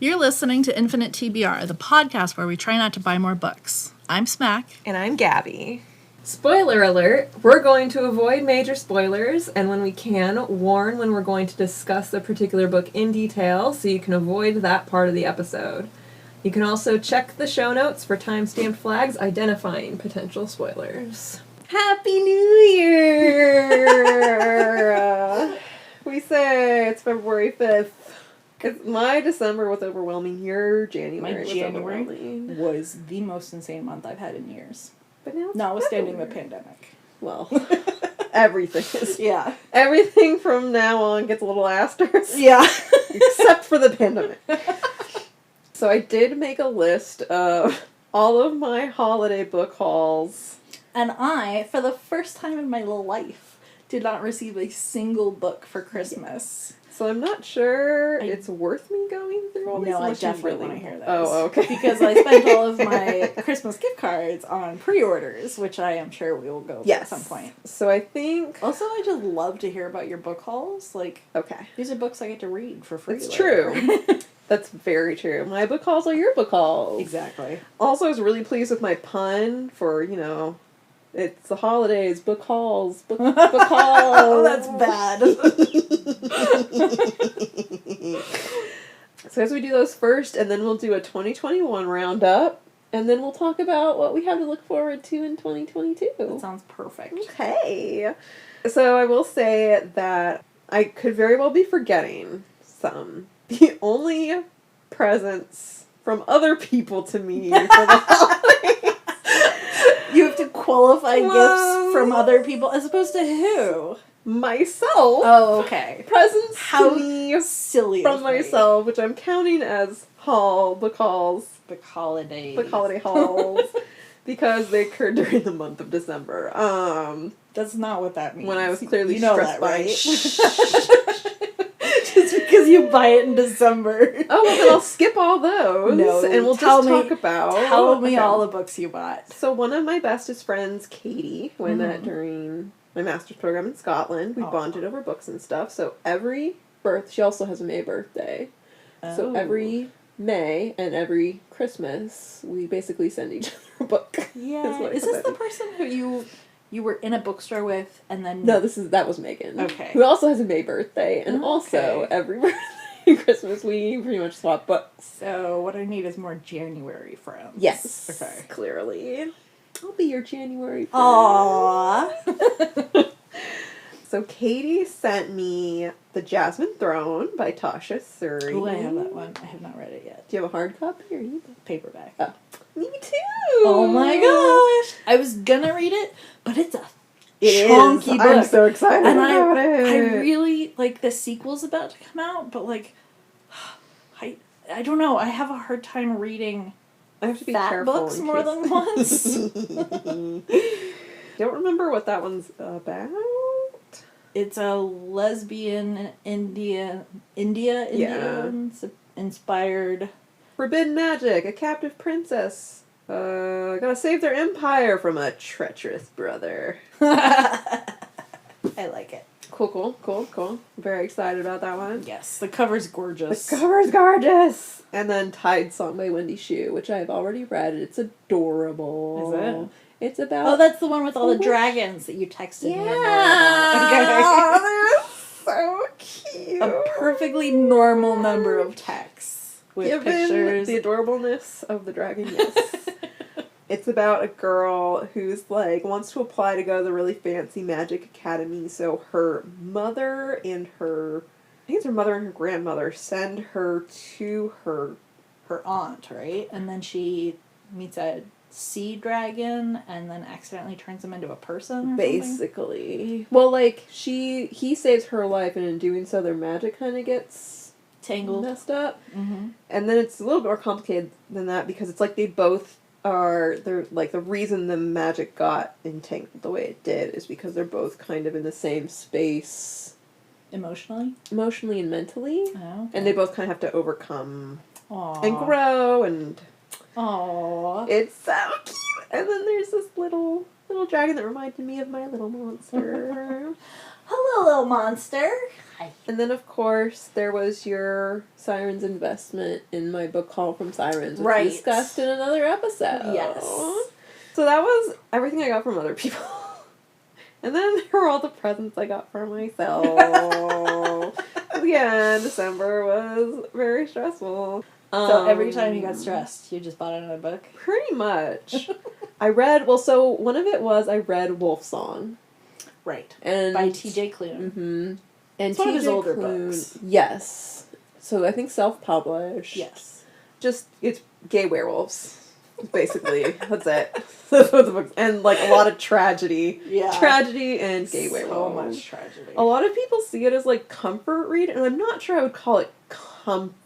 You're listening to Infinite TBR, the podcast where we try not to buy more books. I'm Smack. And I'm Gabi. Spoiler alert, we're going to avoid major spoilers, and when we can, warn when we're going to discuss a particular book in detail so you can avoid that part of the episode. You can also check the show notes for time-stamped flags identifying potential spoilers. Happy New Year! We say it's February 5th. My December was overwhelming. Your January was overwhelming. Was the most insane month I've had in years. But now it's notwithstanding the February. pandemic. Well, everything is. Yeah. Everything from now on gets a little asterisk. Yeah. Except for the pandemic. So I did make a list of all of my holiday book hauls. And I, for the first time in my life, did not receive a single book for Christmas. So I'm not sure it's worth me going through all these. No, I definitely want to hear those. Oh, okay. Because I spent all of my Christmas gift cards on pre-orders, which I am sure we will go for at some point. So I think... Also, I just love to hear about your book hauls. Like, okay. These are books I get to read for free. It's true. That's very true. My book hauls are your book hauls. Exactly. Also, I was really pleased with my pun for, it's the holidays, book hauls, book hauls. Oh, that's bad. So as we do those first, and then we'll do a 2021 roundup, and then we'll talk about what we have to look forward to in 2022. That sounds perfect. Okay. So I will say that I could very well be forgetting some. The only presents from other people to me for the holidays. You have to qualify gifts from other people as opposed to who? Myself. Oh, okay. Presents How to me silly from myself, which I'm counting as book hauls. Book holidays. Book holiday hauls. Because they occurred during the month of December. That's not what that means. When I was clearly that, stressed right? Just because you buy it in December. Oh, well, then I'll skip all those. No, and we'll just talk about... Tell me all the books you bought. So one of my bestest friends, Katie, who I met during my master's program in Scotland. We bonded over books and stuff. So every she also has a May birthday. Oh. So every May and every Christmas, we basically send each other a book. Yeah. Is this the person who you were in a bookstore with and then... No, that was Megan. Okay. Who also has a May birthday. And also every birthday and Christmas we pretty much swap books. So what I need is more January friends. Yes. Okay. Clearly. I'll be your January friend. Aww. So Katie sent me The Jasmine Throne by Tasha Suri. Oh, I have that one. I have not read it yet. Do you have a hard copy or you paperback? Oh. Me too! Oh my gosh! I was gonna read it, but it's a chunky book. I'm so excited about it. I really, the sequel's about to come out, but, I don't know. I have a hard time reading I have to be fat careful books more than once. Don't remember what that one's about. It's a lesbian Indian inspired. Forbidden magic, a captive princess. Gotta save their empire from a treacherous brother. I like it. Cool. Very excited about that one. Yes, the cover's gorgeous. The cover's gorgeous! And then Tide Song by Wendy Xu, which I've already read. It's adorable. Is it? It's about... Oh, that's the one with all the dragons that you texted me. Yeah! They're so cute. A perfectly normal number of texts with pictures. The adorableness of the dragon, yes. It's about a girl who's wants to apply to go to the really fancy magic academy, so her mother and her grandmother send her to her aunt, right? And then she meets a sea dragon and then accidentally turns him into a person or basically. Well, he saves her life, and in doing so their magic kind of gets tangled, messed up. Mm-hmm. And then it's a little bit more complicated than that, because it's they both they're the reason the magic got entangled the way it did is because they're both kind of in the same space emotionally and mentally. Oh, okay. And they both kind of have to overcome Aww. and grow, and aww, it's so cute. And then there's this little dragon that reminded me of my little monster. Hello, little monster. Hi. And then, of course, there was your Sirens investment in my book Call from Sirens, which we discussed in another episode. Yes. So that was everything I got from other people. And then there were all the presents I got for myself. Yeah, December was very stressful. So every time you got stressed, you just bought another book? Pretty much. I read one of it was I read Wolf Song. Right. And by T.J. Klune. Mm-hmm. And it's one of his older books. Yes. So I think self-published. Yes. Just, it's gay werewolves. Basically. That's it. That's what the book. And like a lot of tragedy. Yeah. Tragedy and gay werewolves. So much tragedy. A lot of people see it as like comfort read, and I'm not sure I would call it comforting.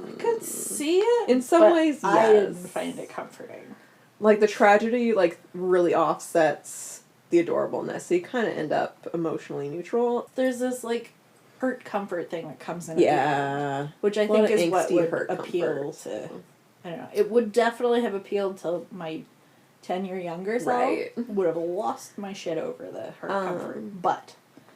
I could see it. In some ways, yes. I didn't find it comforting. Like the tragedy like really offsets the adorableness, so you kind of end up emotionally neutral. There's this like hurt comfort thing that comes in. Yeah. Which I think is what would appeal to. I don't know. It would definitely have appealed to my 10-year younger self. Right. Would have lost my shit over the hurt comfort. But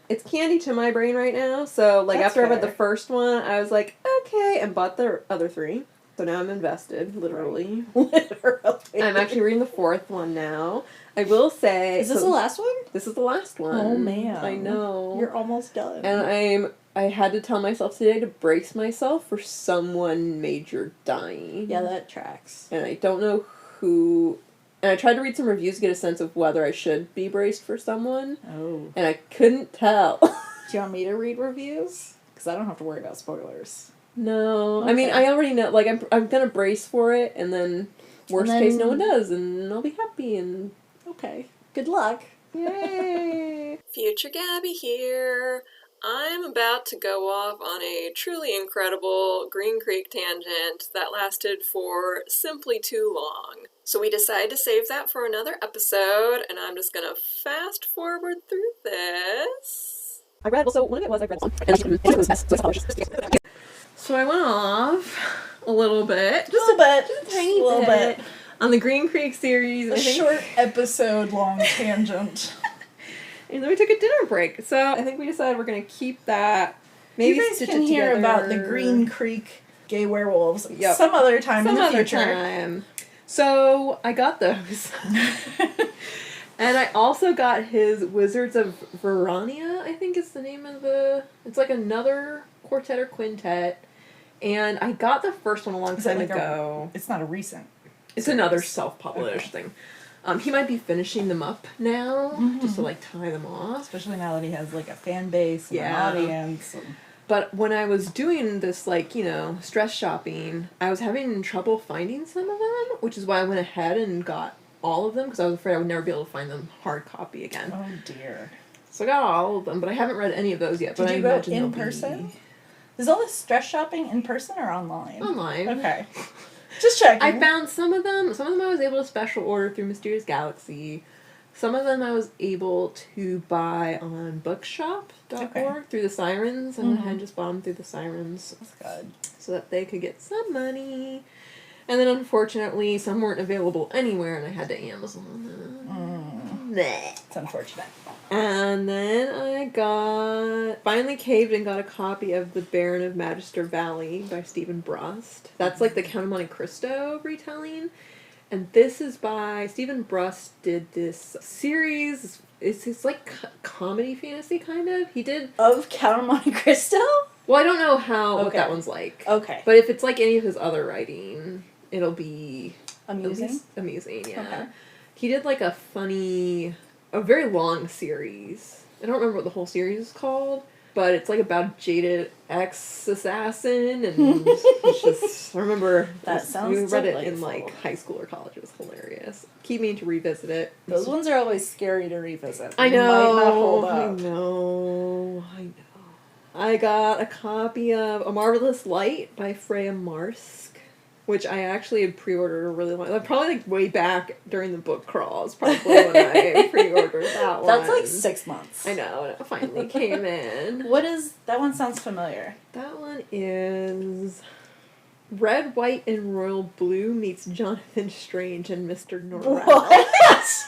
it's candy to my brain right now. So like That's after I read fair. the first one, I was like, okay, and bought the other 3. So now I'm invested, literally. Literally. I'm actually reading the 4th one now. I will say... Is this the last one? This is the last one. Oh, man. I know. You're almost done. And I had to tell myself today to brace myself for someone major dying. Yeah, that tracks. And I don't know who... And I tried to read some reviews to get a sense of whether I should be braced for someone. Oh. And I couldn't tell. Do you want me to read reviews? Because I don't have to worry about spoilers. No. Okay. I mean, I already know. Like, I'm gonna brace for it, and then worst case, no one does, and I'll be happy, and... Okay. Good luck. Yay! Future Gabi here. I'm about to go off on a truly incredible Green Creek tangent that lasted for simply too long. So we decided to save that for another episode, and I'm just gonna fast forward through this. So one of it was I read one. So I went off a little bit. Just a bit. Just a tiny little bit. On the Green Creek series. A short episode long tangent. And then we took a dinner break. So I think we decided we're going to keep that. Maybe you guys stitch can it hear together. about the Green Creek gay werewolves Yep. some other time in the future. Time. So I got those. And I also got his Wizards of Verania, I think is the name of the... It's like another quartet or quintet. And I got the first one a long time ago. It's not a recent. It's another self-published thing. He might be finishing them up now, just to like tie them off. Especially now that he has like a fan base and an audience. And... But when I was doing this, like, you know, stress shopping, I was having trouble finding some of them, which is why I went ahead and got all of them, because I was afraid I would never be able to find them hard copy again. Oh dear. So I got all of them, but I haven't read any of those yet. Did but you I go imagine in they'll person? be Is all this stress shopping in person or online? online. Okay. Just checking. I found some of them. Some of them I was able to special order through Mysterious Galaxy. Some of them I was able to buy on bookshop.org through the Sirens. And I just bought them through the Sirens. That's good. So that they could get some money. And then unfortunately, some weren't available anywhere and I had to Amazon them. It's unfortunate. And then I finally caved and got a copy of The Baron of Magister Valley by Stephen Brust. That's like the Count of Monte Cristo retelling. And this is by Stephen Brust did this series. It's like comedy fantasy kind of. He did Of Count of Monte Cristo? Well, I don't know what that one's like. Okay. But if it's like any of his other writing, it'll be Amusing? Amusing, yeah. Okay. He did like a very long series. I don't remember what the whole series is called, but it's like about a jaded ex-assassin, and it's just, I remember That sounds we read it in delightful. like high school or college. It was hilarious. Keep meaning to revisit it. Those ones are always scary to revisit. I know. They might not hold up. I know. I got a copy of A Marvelous Light by Freya Marsk, which I actually had pre-ordered a really long... Probably like way back during the book crawls, probably when I pre-ordered that one. That's like 6 months. I know, and it finally came in. That one sounds familiar. That one is Red, White, and Royal Blue meets Jonathan Strange and Mr. Norrell. What?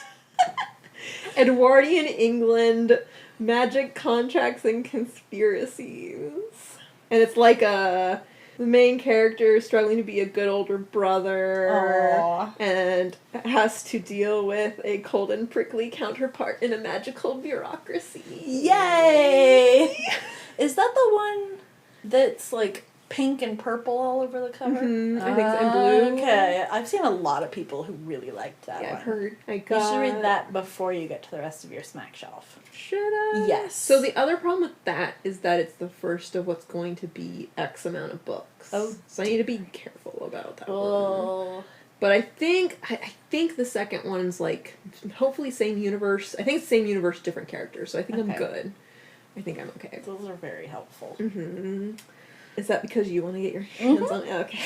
Edwardian England Magic Contracts and Conspiracies. And it's like the main character is struggling to be a good older brother. Aww. And has to deal with a cold and prickly counterpart in a magical bureaucracy. Yay! Is that the one that's like pink and purple all over the cover? Mm-hmm. I think it's in blue. Okay, I've seen a lot of people who really liked that one. I've heard. You should read that before you get to the rest of your smack shelf. Should I? Yes. So the other problem with that is that it's the first of what's going to be X amount of books. Oh. So I need to be careful about that one. Oh. But I think the second one's like hopefully same universe. I think it's same universe, different characters. So I think I'm Okay. good. I think I'm okay. Those are very helpful. Mm-hmm. Is that because you want to get your hands on it? Okay.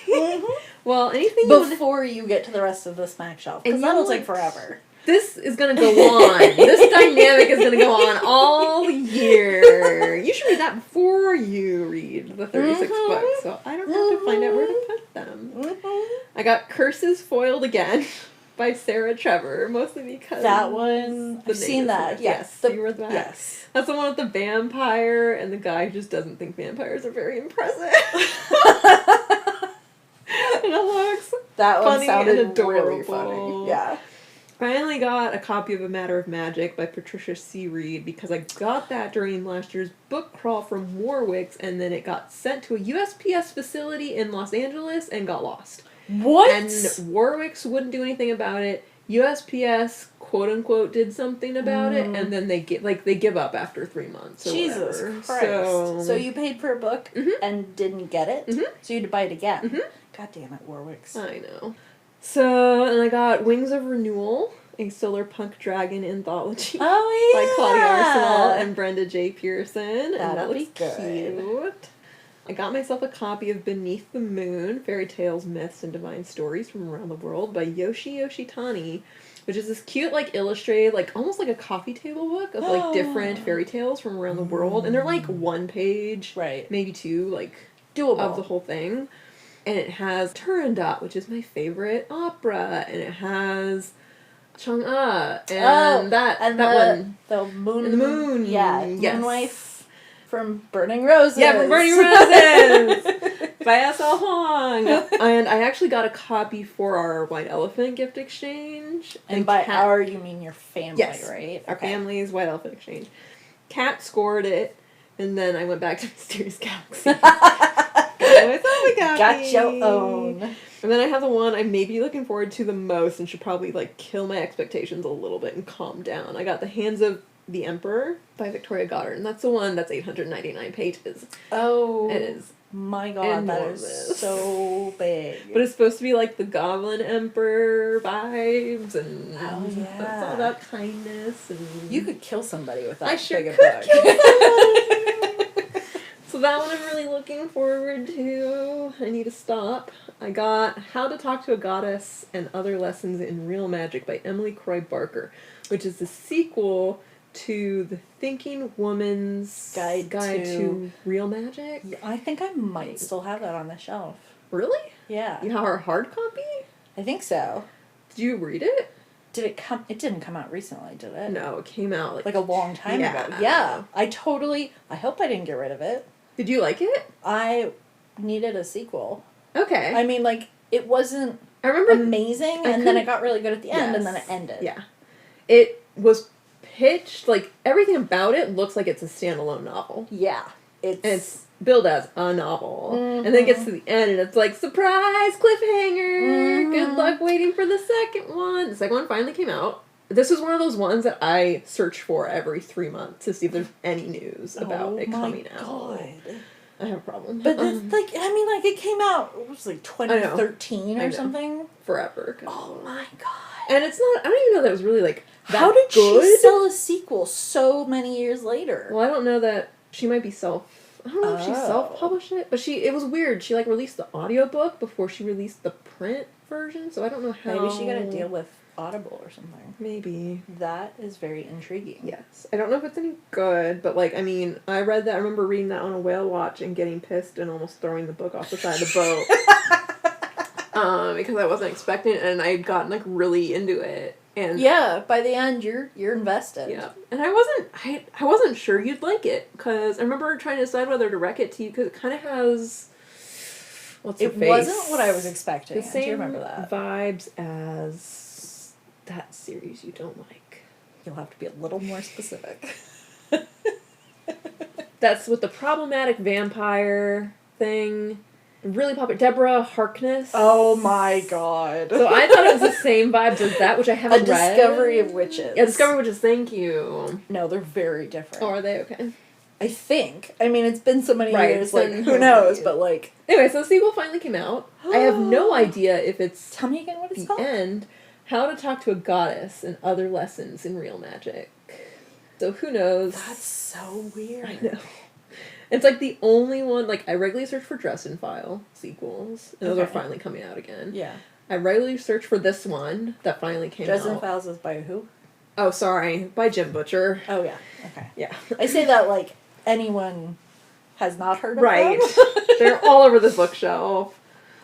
Mm-hmm. Well, anything you wanna... Before you get to the rest of the smack shelf, because And that'll you take want- forever. This is going to go on. This dynamic is going to go on all year. You should read that before you read the 36 Mhm. books, so I don't have to find out where to put them. Mm-hmm. I got Curses Foiled Again by Sarah Trevor, mostly because... That one, the I've seen name is that. nice. Yes. You read that? Yes. That's the one with the vampire and the guy who just doesn't think vampires are very impressive. And it looks That one funny sounded and really adorable. funny. Yeah. Finally got a copy of A Matter of Magic by Patricia C. Reed because I got that during last year's book crawl from Warwick's and then it got sent to a USPS facility in Los Angeles and got lost. What? And Warwick's wouldn't do anything about it. USPS quote unquote did something about it and then they give up after 3 months or Jesus whatever. Christ. So you paid for a book and didn't get it? Mhm. So you had to buy it again? Mhm. God damn it, Warwick's. I know. So, and I got Wings of Renewal, a Solar Punk Dragon anthology. Oh, yeah. By Claudia Arsenal and Brenda J. Pearson. And that That'll looks be good. cute. I got myself a copy of Beneath the Moon, Fairy Tales, Myths, and Divine Stories from Around the World by Yoshi Yoshitani, which is this cute, like, illustrated, like, almost like a coffee table book of, like, different fairy tales from around the world. And they're, like, one page, Right. maybe two, like, Doable. of the whole thing. And it has Turandot, which is my favorite opera, and it has Chang'e, and that one. The moon. And the moon. Yeah. Yes. Moonwife from Burning Roses. Yeah, from Burning Roses! By S.L. Huang. And I actually got a copy for our White Elephant gift exchange. And by Kat, our, you mean your family, Yes. right? Our family's White Elephant exchange. Kat scored it, and then I went back to Mysterious Galaxy. Got your own. And then I have the one I may be looking forward to the most and should probably, like, kill my expectations a little bit and calm down. I got The Hands of the Emperor by Victoria Goddard, and that's the one that's 899 pages. Oh. It is. My God, that enormous. is so big. But it's supposed to be like the Goblin Emperor vibes, and it's all about kindness. And You could kill somebody with that I sure big a could book. kill somebody. So that one I'm really looking forward to. I need to stop. I got How to Talk to a Goddess and Other Lessons in Real Magic by Emily Croy Barker, which is the sequel to The Thinking Woman's Guide to Real Magic. Yeah, I think I might still have that on the shelf. Really? Yeah. You have our hard copy? I think so. Did you read it? Did it come? It didn't come out recently, did it? No, it came out Like a long time ago. Yeah. I hope I didn't get rid of it. Did you like it? I needed a sequel. Okay. I mean, like, it wasn't I remember amazing, and then it got really good at the end, and then it ended. Yeah. It was pitched, like, everything about it looks like it's a standalone novel. Yeah. And it's billed as a novel. And then it gets to the end, and it's like, surprise, cliffhanger! Good luck waiting for the second one. The second one finally came out. This is one of those ones that I search for every 3 months to see if there's any news about it coming out. God. I have a problem. But it came out, it was like 2013 or something. Forever. Oh my God. And it's not, I don't even know that it was really, like, that How did good. she sell a sequel so many years later? Well, I don't know that she might be I don't know if she self-published it, but it was weird. She, like, released the audiobook before she released the print version, so I don't know how. Maybe she got a deal with Audible or something. Maybe. That is very intriguing. Yes. I don't know if it's any good, but, like, I mean, I remember reading that on a whale watch and getting pissed and almost throwing the book off the side of the boat. Because I wasn't expecting it, and I had gotten, like, really into it. And Yeah, by the end, you're invested. yeah, and I wasn't sure you'd like it, because I remember trying to decide whether to rec it to you, because it kind of has, what's her It face? wasn't what I was expecting. The I same do remember that. vibes as that series you don't like. You'll have to be a little more specific. That's with the problematic vampire thing. Really popular. Deborah Harkness. Oh my god. So I thought it was the same vibes as that, which I haven't read. Discovery of Witches. Yeah, Discovery of Witches, thank you. No, they're very different. Oh, are they? Okay. I think. I mean, it's been so many Right, years, it's like, been who knows, but like... Anyway, so the sequel finally came out. I have no idea if it's Tell me again what it's the called. end. How to Talk to a Goddess and Other Lessons in Real Magic. So who knows? That's so weird. I know. It's like the only one, like, I regularly search for Dresden File sequels, and those are Okay. finally coming out again. Yeah. I regularly search for this one that finally came Dresden out. Files is by who? Oh, sorry, by Jim Butcher. Oh, yeah. Okay. Yeah. I say that like anyone has not heard of Right. them. They're all over this bookshelf.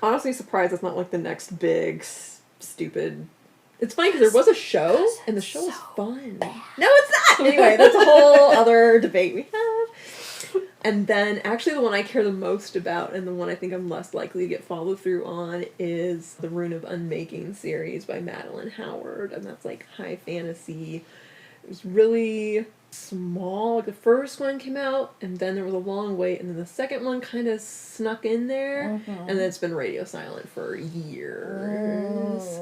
Honestly surprised it's not like the next big, stupid... It's funny because there was a show, and the show was fun. No, it's not! Anyway, that's a whole other debate we have. And then, actually, the one I care the most about, and the one I think I'm less likely to get follow through on, is the Rune of Unmaking series by Madeline Howard, and that's like high fantasy. It was really small. Like, the first one came out, and then there was a long wait, and then the second one kind of snuck in there, and then it's been radio silent for years.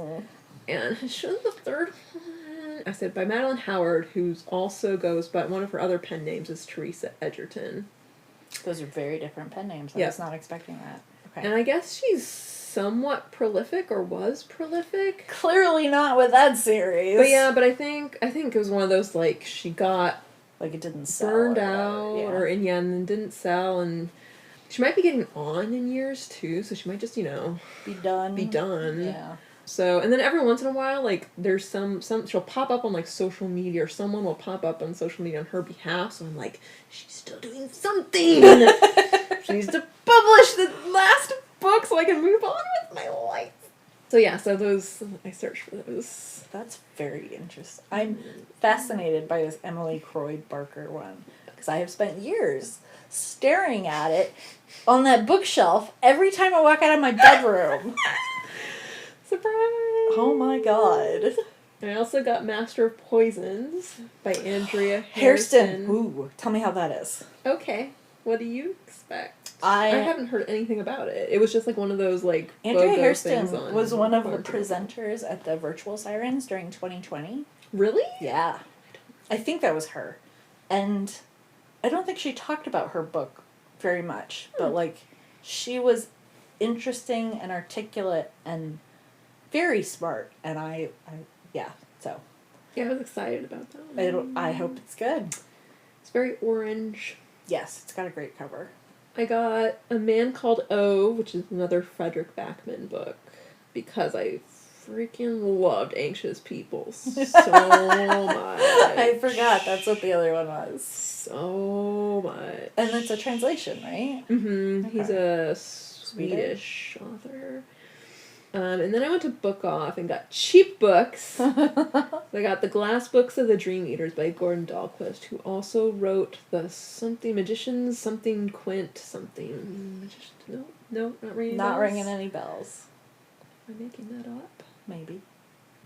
And I showed the third one. I said by Madeline Howard, who's also goes by one of her other pen names is Teresa Edgerton. Those are very different pen names. I Yeah. was not expecting that. Okay. And I guess she's somewhat prolific, or was prolific. Clearly not with that series. But yeah, but I think it was one of those, like, she got like it didn't sell. burned or out, whatever, and then didn't sell, and she might be getting on in years too, so she might just, be done. be done. Yeah. So, and then every once in a while, like, there's some she'll pop up on, like, social media, or someone will pop up on social media on her behalf, so I'm like, she's still doing something! She needs to publish the last book so I can move on with my life! So yeah, so those, I searched for those. That's very interesting. I'm fascinated by this Emily Croyd Barker one, because I have spent years staring at it on that bookshelf every time I walk out of my bedroom. Surprise! Oh my god. I also got Master of Poisons by Andrea Hairston. Hairston. Ooh, tell me how that is. Okay, what do you expect? I haven't heard anything about it. It was just like one of those, like, Andrea BOGO Hairston things on was one of the Barnes. presenters at the Virtual Sirens during 2020. Really? Yeah. I think that was her. And I don't think she talked about her book very much, but like she was interesting and articulate and very smart, and I so Yeah, I was excited about that one. I hope it's good. It's very orange. Yes, it's got a great cover. I got A Man Called O, which is another Frederick Backman book, because I freaking loved Anxious People so much. I forgot that's what the other one was. So much. And it's a translation, right? Mm-hmm. Okay. He's a Swedish author. And then I went to Book Off and got cheap books. I got The Glass Books of the Dream Eaters by Gordon Dahlquist, who also wrote the something Magicians, something Quint, something Magician. No, not ringing. Not bells. ringing any bells. Am I making that up? Maybe.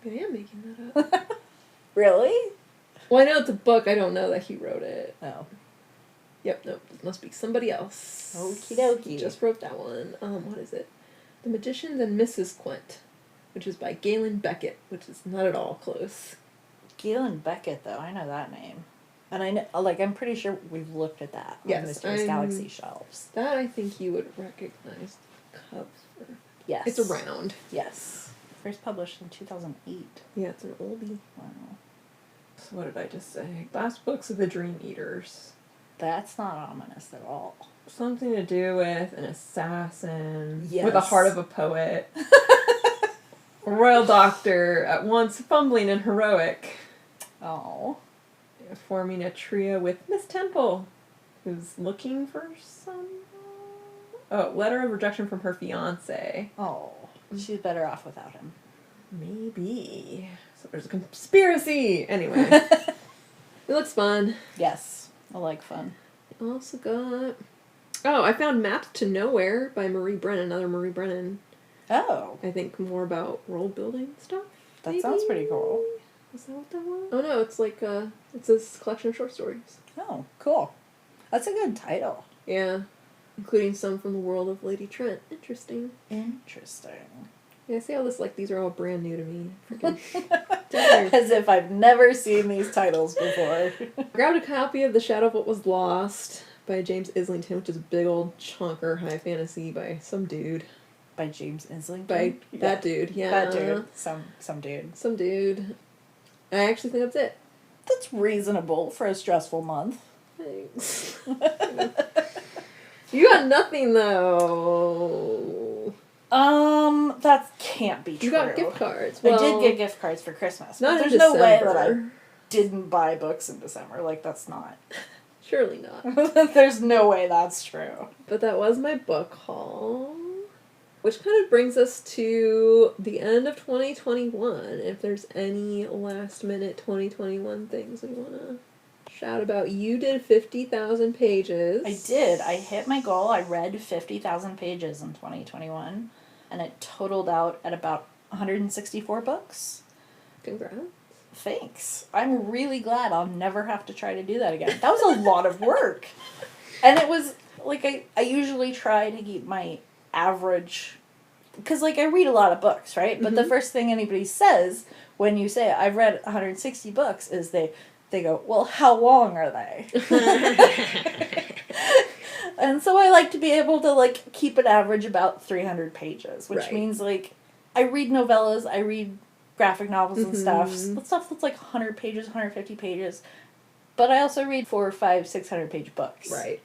I am making that up. Really? Well, I know it's a book. I don't know that he wrote it. Oh. Yep, nope. It must be somebody else. Okie dokie. Just wrote that one. What is it? The Magicians and Mrs. Quint, which is by Galen Beckett, which is not at all close. Galen Beckett, though, I know that name. And I know, like, I'm pretty sure we've looked at that on Yes, Mysterious Galaxy shelves. That I think you would recognize the cover. Yes. It's around. Yes. First published in 2008. Yeah, it's an oldie. Wow. So what did I just say? Glass Books of the Dream Eaters. That's not ominous at all. Something to do with an assassin Yes. with the heart of a poet. A royal doctor, at once fumbling and heroic, Oh. forming a trio with Miss Temple, who's looking for some... Oh, letter of rejection from her fiancé. Oh. She's better off without him. Maybe. So there's a conspiracy! Anyway. It looks fun. Yes, I like fun. I also got... Oh, I found Maps to Nowhere by Marie Brennan, another Marie Brennan. Oh. I think more about world building stuff. That maybe? sounds pretty cool. Is that what that was? Oh no, it's like it's this collection of short stories. Oh, cool. That's a good title. Yeah. Including some from the world of Lady Trent. Interesting. Interesting. Yeah, see how this, like, these are all brand new to me. Freaking. As if I've never seen these titles before. Grabbed a copy of The Shadow of What Was Lost by James Islington, which is a big old chunker high fantasy by some dude. By James Islington? By that dude, yeah. That dude. Some dude. Some dude. I actually think that's it. That's reasonable for a stressful month. Thanks. You got nothing, though. That can't be true. You got gift cards. I did get gift cards for Christmas. Not but there's in no way December. that I didn't buy books in December. Like, that's not. Surely not. There's no way that's true. But that was my book haul. Which kind of brings us to the end of 2021. If there's any last minute 2021 things we want to shout about. You did 50,000 pages. I did. I hit my goal. I read 50,000 pages in 2021. And it totaled out at about 164 books. Congrats. Thanks. I'm really glad I'll never have to try to do that again. That was a lot of work. And it was, like, I usually try to keep my average, because, like, I read a lot of books, right? But the first thing anybody says when you say, I've read 160 books, is they go, well, how long are they? And so I like to be able to, like, keep an average about 300 pages, which means, like, I read novellas, I read graphic novels and stuff that's like 100 pages, 150 pages, but I also read 400 or 500, 600 page books. Right.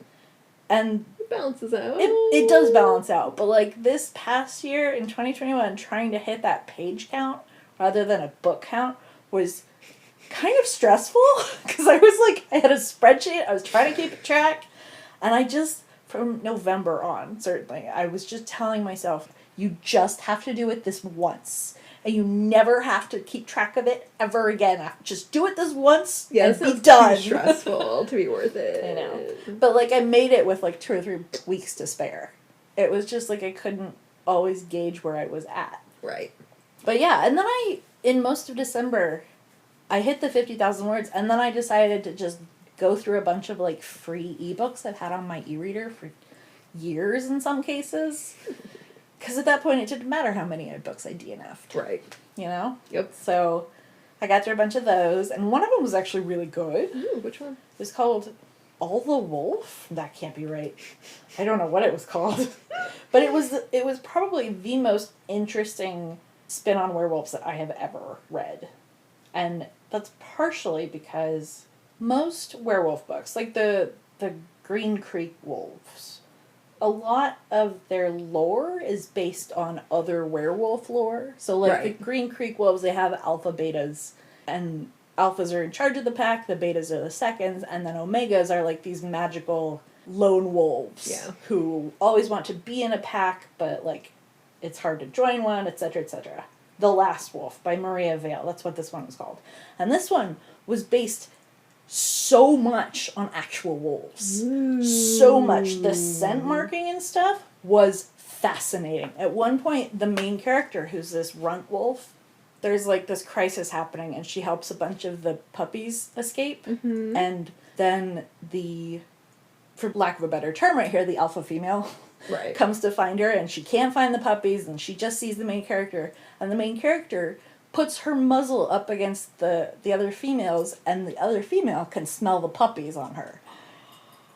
And it balances out. It does balance out, but, like, this past year in 2021, trying to hit that page count rather than a book count was kind of stressful, because I was, like, I had a spreadsheet, I was trying to keep track, and I just, from November on, certainly, I was just telling myself, you just have to do it this once. And you never have to keep track of it ever again. Just do it this once and be done. Too stressful to be worth it. I know. But, like, I made it with, like, 2 or 3 weeks to spare. It was just, like, I couldn't always gauge where I was at. Right. But, yeah, and then in most of December, I hit the 50,000 words, and then I decided to just go through a bunch of, like, free ebooks I've had on my e-reader for years in some cases. Because at that point, it didn't matter how many books I DNF'd. Right. You know? Yep. So I got through a bunch of those, and one of them was actually really good. Ooh, which one? It was called All the Wolf? That can't be right. I don't know what it was called. But it was probably the most interesting spin on werewolves that I have ever read. And that's partially because most werewolf books, like the Green Creek Wolves, a lot of their lore is based on other werewolf lore. So, like, the Green Creek Wolves, they have alpha, betas, and alphas are in charge of the pack, the betas are the seconds, and then omegas are, like, these magical lone wolves who always want to be in a pack, but, like, it's hard to join one, etc., etc. The Last Wolf by Maria Vale, that's what this one was called. And this one was based so much on actual wolves. So much. The scent marking and stuff was fascinating. At one point, the main character, who's this runt wolf, there's, like, this crisis happening, and she helps a bunch of the puppies escape. And then for lack of a better term right here, the alpha female comes to find her, and she can't find the puppies, and she just sees the main character. And the main character puts her muzzle up against the other females, and the other female can smell the puppies on her.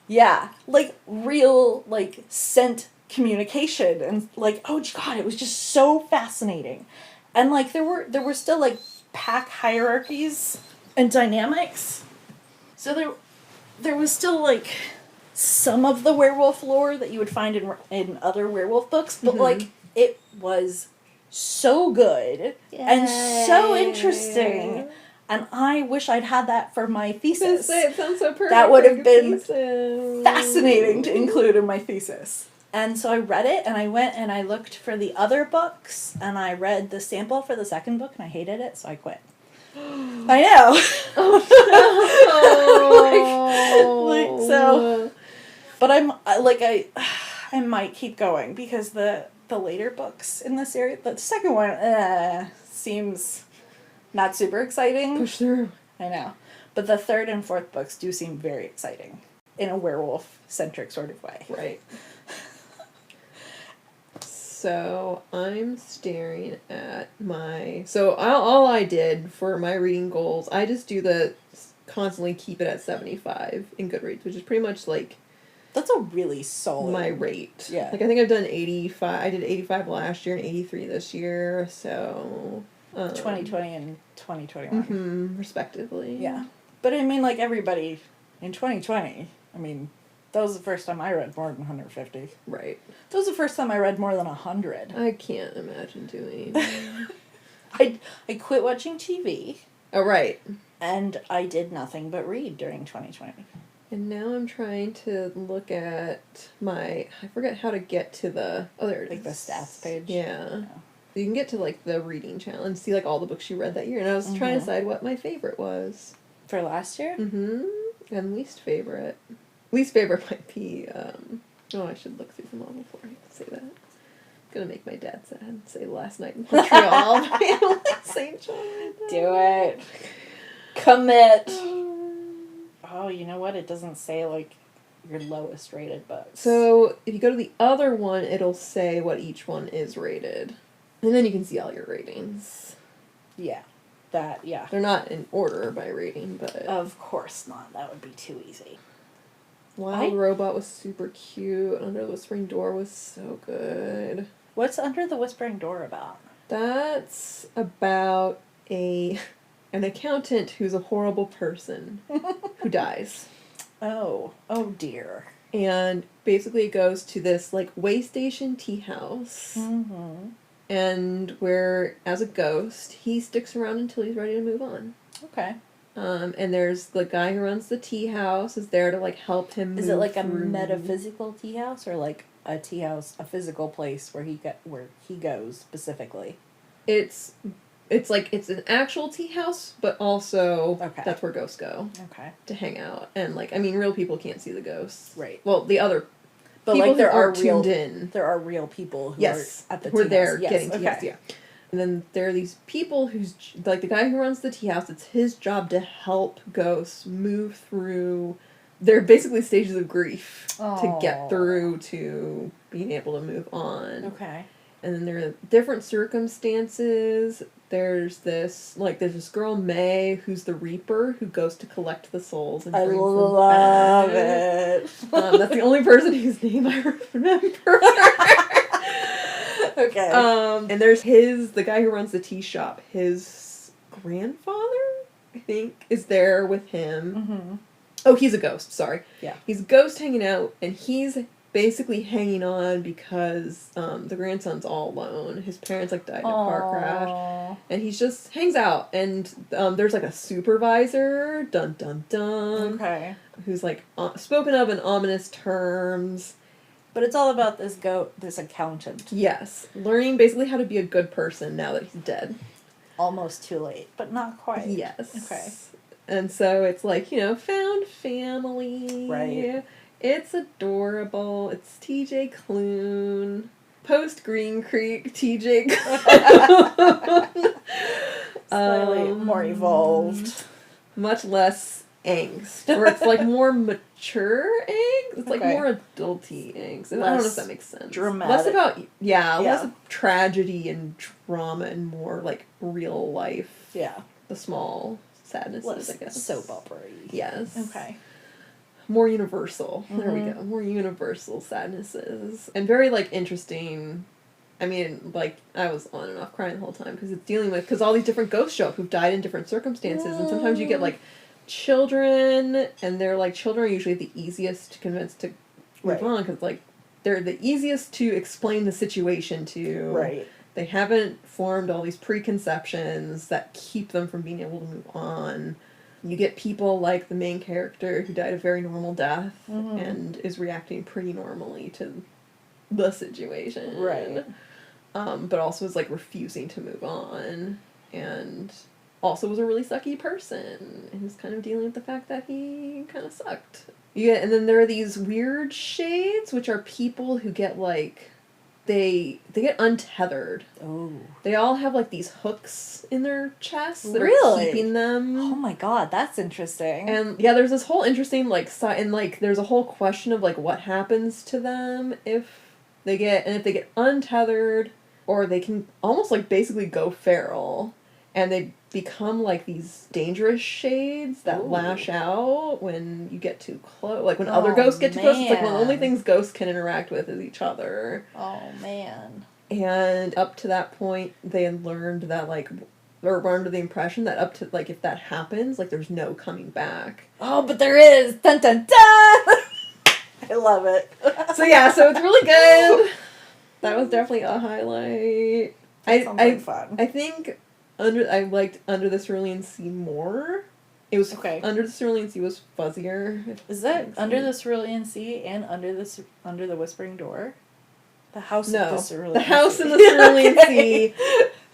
Yeah, like, real, like, scent communication, and, like, oh god, it was just so fascinating. And, like, there were still, like, pack hierarchies and dynamics. So there was still, like, some of the werewolf lore that you would find in other werewolf books, but, like, it was so good and so interesting, and I wish I'd had that for my thesis. It sounds so perfect. That would have been fascinating to include in my thesis. And so I read it, and I went and I looked for the other books, and I read the sample for the second book, and I hated it, so I quit. I know. So, but I might keep going because the later books in the series, the second one, seems not super exciting. Push through. I know, but the third and fourth books do seem very exciting in a werewolf-centric sort of way. Right. So I'm staring at my... So all I did for my reading goals, I just do the constantly keep it at 75 in Goodreads, which is pretty much like... That's a really solid... my rate. Yeah. Like I think I've done 85. I did 85 last year and 83 this year, so... 2020 and 2021. Respectively. Yeah. But I mean, like, everybody in 2020, I mean, that was the first time I read more than 150. Right. That was the first time I read more than 100. I can't imagine doing... I quit watching TV. Oh, right. And I did nothing but read during 2020. And now I'm trying to look at my... I forget how to get to the... Oh, there it is. Like the stats page? Yeah. You can get to, like, the reading channel and see, like, all the books you read that year. And I was trying to decide what my favorite was. For last year? And least favorite. Least favorite might be, oh, I should look through them all before I say that. Gonna make my dad sad and say Last Night in Montreal by St. John. Do it. Commit. Oh, you know what? It doesn't say, like, your lowest rated books. So, if you go to the other one, it'll say what each one is rated. And then you can see all your ratings. Yeah. Yeah. They're not in order by rating, but... Of course not. That would be too easy. Wild Robot was super cute. Under the Whispering Door was so good. What's Under the Whispering Door about? That's about an accountant who's a horrible person who dies. Oh dear. And basically it goes to this, like, way station tea house. And where, as a ghost, he sticks around until he's ready to move on. Okay. And there's the guy who runs the tea house is there to, like, help him move Is it like a through. metaphysical tea house or like a tea house, a physical place where he goes specifically? It's like it's an actual tea house, but also that's where ghosts go. Okay. To hang out. And, like, I mean, real people can't see the ghosts. Right. Well, the other but people like there who are aren't tuned in. There are real people who are at the tea who are there house. Yes, getting tea house, yeah. And then there are these people who's, like, the guy who runs the tea house, it's his job to help ghosts move through... They're basically stages of grief to get through to being able to move on. Okay. And then there are different circumstances. There's this girl, May, who's the Reaper, who goes to collect the souls and brings them back. I love it. That's the only person whose name I remember. Okay. And there's the guy who runs the tea shop, his grandfather, I think, is there with him. Oh, he's a ghost, sorry. Yeah. He's a ghost hanging out, and he's basically hanging on because the grandson's all alone. His parents, like, died in a car crash. And he just hangs out, and there's, like, a supervisor, dun dun dun. Okay. Who's, like, spoken of in ominous terms. But it's all about this accountant. Yes. Learning basically how to be a good person now that he's dead. Almost too late, but not quite. Yes. Okay. And so it's like, you know, found family. Right. It's adorable. It's TJ Kloon. Post Green Creek TJ Kloon. Slightly more evolved. Much less angst. Or it's like more mature angst. It's like more adulty angst. I don't know if that makes sense. Dramatic. Less about, less of tragedy and drama and more like real life. Yeah. The small sadnesses, I guess. Soap opera-y. Yes. Okay. More universal. There we go. More universal sadnesses. And very, like, interesting. I mean, like, I was on and off crying the whole time because it's dealing with, because all these different ghosts show up who've died in different circumstances. And sometimes you get, like, children, and they're, like, children are usually the easiest to convince to move on because, like, they're the easiest to explain the situation to. Right. They haven't formed all these preconceptions that keep them from being able to move on. You get people like the main character who died a very normal death and is reacting pretty normally to the situation. Right. But also is, like, refusing to move on. And also was a really sucky person and was kind of dealing with the fact that he kind of sucked. Yeah, and then there are these weird shades, which are people who get, like, they get untethered. Oh. They all have, like, these hooks in their chests that Really? are keeping them. Oh my god, that's interesting. And, yeah, there's this whole interesting, like, and, like, there's a whole question of, like, what happens to them if they get untethered, or they can almost, like, basically go feral. And they become, like, these dangerous shades that lash out when you get too close. Like, when other ghosts get too close, it's like one of the only things ghosts can interact with is each other. Oh, man. And up to that point, they had learned that, like, or were under the impression that up to, like, if that happens, like, there's no coming back. Oh, but there is! Dun dun dun! I love it. So, yeah, so it's really good. That was definitely a highlight. Sounds like fun. I think... I liked Under the Cerulean Sea more. It was okay. Under the Cerulean Sea was fuzzier. Is that Under the Cerulean Sea and Under the Whispering Door? The House of the Cerulean Sea. The House in the Cerulean Sea.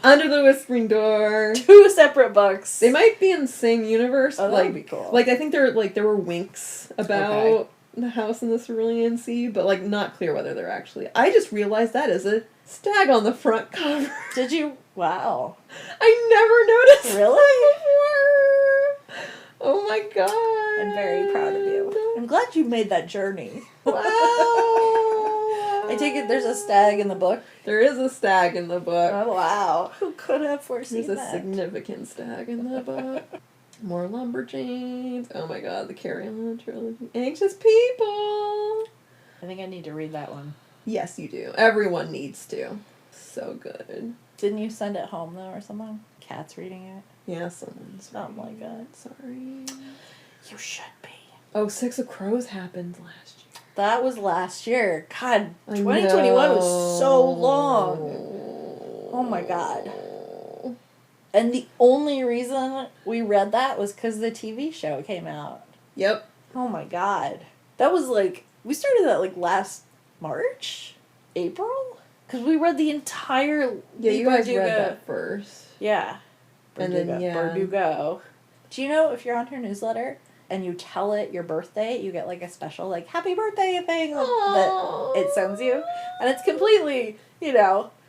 Under the Whispering Door. 2 separate books. They might be in the same universe. Oh, that would be cool. Like I think there were winks about the House in the Cerulean Sea, but like not clear whether they're actually. I just realized that is a stag on the front cover. Did you? Wow. I never noticed. Really? Before. Oh my god. I'm very proud of you. I'm glad you made that journey. Wow. I take it there's a stag in the book? There is a stag in the book. Oh, wow. Who could have foreseen that? There's a significant stag in the book. More lumberjanes. Oh my god, the Carry On trilogy. Anxious People. I think I need to read that one. Yes, you do. Everyone needs to. So good. Didn't you send it home, though, or someone? Cat's reading it? Yeah, someone's Oh my god. Sorry. You should be. Oh, Six of Crows happened last year. That was last year. God, 2021 was so long. Oh my god. And the only reason we read that was because the TV show came out. Yep. Oh my god. That was like, we started that like last March? April? Because we read the entire... Yeah, you guys read that first. Yeah. And then, yeah. Verdugo. Do you know if you're on her newsletter and you tell it your birthday, you get like a special like happy birthday thing that it sends you? And it's completely,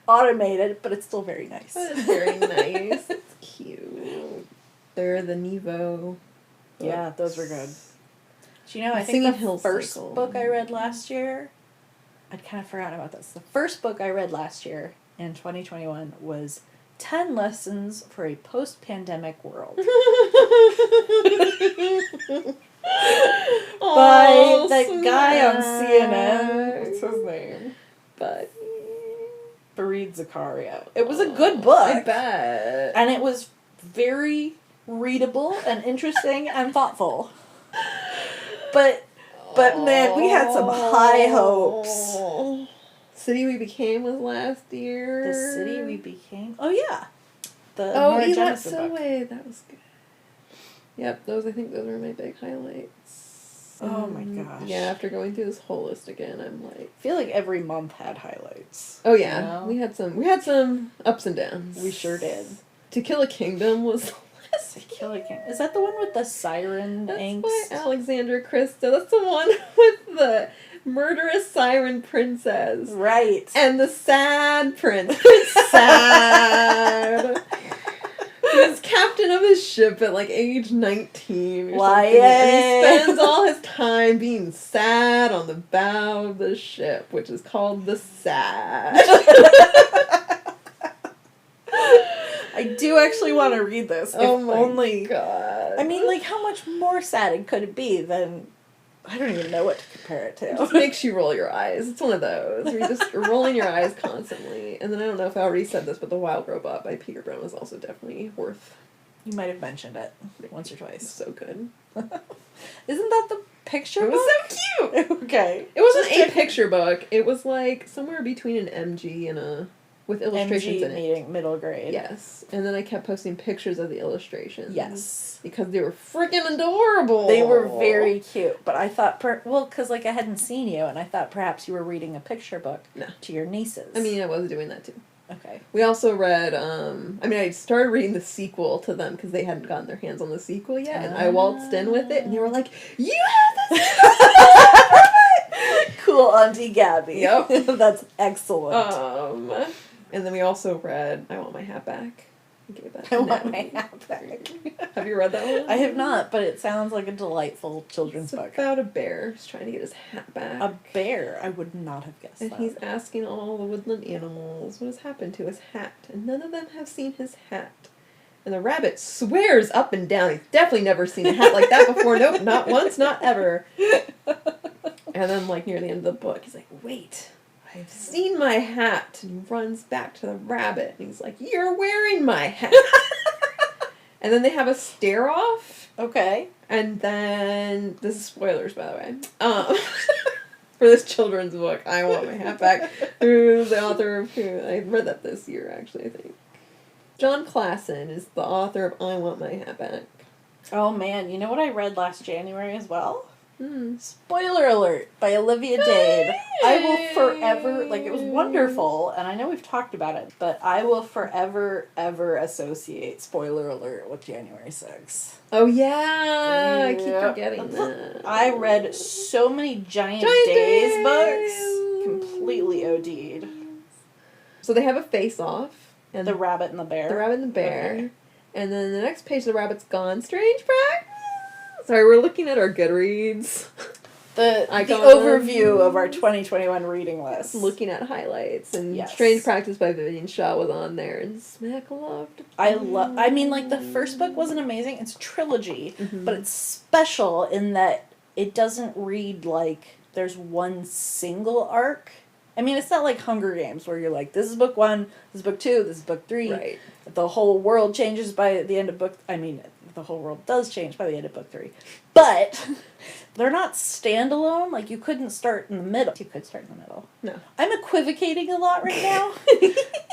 automated, but it's still very nice. But it's very nice. It's cute. They're the Nevo books. Yeah, those were good. Do you know, I think the first book I read last year, I'd kind of forgotten about this. The first book I read last year in 2021 was 10 Lessons for a Post-Pandemic World. By that guy on CNN. What's his name? But Fareed Zakaria. It was a good book. I bet. And it was very readable and interesting and thoughtful. But man, we had some high hopes. City We Became was last year. The City We Became? Oh, yeah. The Genesis book. That was good. Yep, I think those were my big highlights. Oh my gosh. Yeah, after going through this whole list again, I'm like... I feel like every month had highlights. Oh yeah, we had some ups and downs. We sure did. To Kill a Kingdom was... To Kill a King. Is that the one with the siren angst? That's by Alexander Christo. That's the one with the murderous siren princess. Right. And the sad prince. Sad. He was captain of his ship at like age 19 or something. And he spends all his time being sad on the bow of the ship, which is called the Sad. I do actually want to read this. Oh my god. I mean, like, how much more sad could it be than... I don't even know what to compare it to. It just makes you roll your eyes. It's one of those where you're rolling your eyes constantly. And then I don't know if I already said this, but The Wild Robot by Peter Brown is also definitely worth... You might have mentioned it once or twice. It's so good. Isn't that the picture book? It was so cute! Okay. It wasn't a picture book. It was like somewhere between an MG and a... with illustrations in it. Meaning middle grade. Yes. And then I kept posting pictures of the illustrations. Yes. Because they were freaking adorable. They were very cute. But I thought, because like I hadn't seen you, and I thought perhaps you were reading a picture book to your nieces. I mean, I was doing that too. Okay. We also read, I started reading the sequel to them because they hadn't gotten their hands on the sequel yet, and I waltzed in with it, and they were like, "You have this!" Cool, Auntie Gabi. Yep. That's excellent. And then we also read I Want My Hat Back. I gave that I to Want Natalie. My Hat Back. Have you read that one? I have not, but it sounds like a delightful children's It's book. about a bear who's trying to get his hat back. A bear? I would not have guessed And that. he's asking all the woodland animals what has happened to his hat, and none of them have seen his hat. And the rabbit swears up and down he's definitely never seen a hat like that before. Nope, not once, not ever. And then, like, near the end of the book, he's like, "Wait, I've seen my hat." And he runs back to the rabbit, and he's like, "You're wearing my hat." And then they have a stare-off. Okay. And then, this is spoilers, by the way, for this children's book, I Want My Hat Back, through the author of who, I read that this year, actually, I think. John Klassen is the author of I Want My Hat Back. Oh man, you know what I read last January as well? Hmm. Spoiler alert by Olivia Dade. I will forever, like, it was wonderful, and I know we've talked about it, but I will forever, ever associate spoiler alert with January 6th. Oh, yeah. I keep Yep. forgetting that. I read so many Giant Days Days books. Completely OD'd. So they have a face-off. And The Rabbit and the Bear. The Rabbit and the Bear. Okay. And then the next page, the rabbit's gone. Strange practice. Sorry, we're looking at our Goodreads. The Icon. overview of our 2021 reading list. Looking at highlights. And Yes. Strange Practice by Vivian Shaw was on there. And Smack loved. I mean, like, the first book wasn't amazing. It's a trilogy, Mhm. but it's special in that it doesn't read like there's one single arc. I mean, it's not like Hunger Games where you're like, this is book 1, this is book 2, this is book 3. Right. The whole world changes by the end of book... I mean, the whole world does change by the end of book 3. But they're not standalone. Like, you couldn't start in the middle. You could start in the middle. No. I'm equivocating a lot right now.